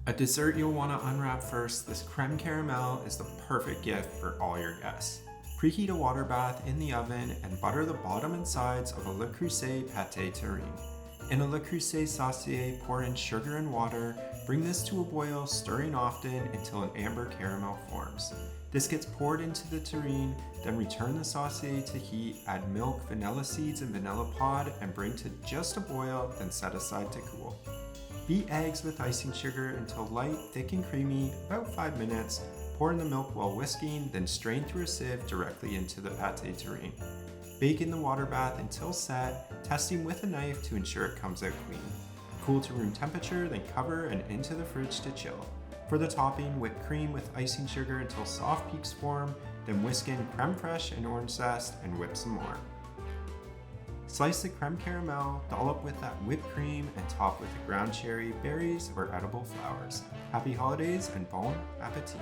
A dessert you'll want to unwrap first, this creme caramel is the perfect gift for all your guests. Preheat a water bath in the oven and butter the bottom and sides of a Le Creuset Pâté Terrine. In a Le Creuset saucier, pour in sugar and water, bring this to a boil, stirring often until an amber caramel forms. This gets poured into the terrine, then return the saucier to heat, add milk, vanilla seeds, and vanilla pod, and bring to just a boil, then set aside to cool. Beat eggs with icing sugar until light, thick, and creamy, about 5 minutes. Pour in the milk while whisking, then strain through a sieve directly into the pâté terrine. Bake in the water bath until set, testing with a knife to ensure it comes out clean. Cool to room temperature, then cover and into the fridge to chill. For the topping, whip cream with icing sugar until soft peaks form, then whisk in creme fraiche and orange zest and whip some more. Slice the creme caramel, dollop with that whipped cream, and top with the ground cherry, berries, or edible flowers. Happy holidays and bon appetit!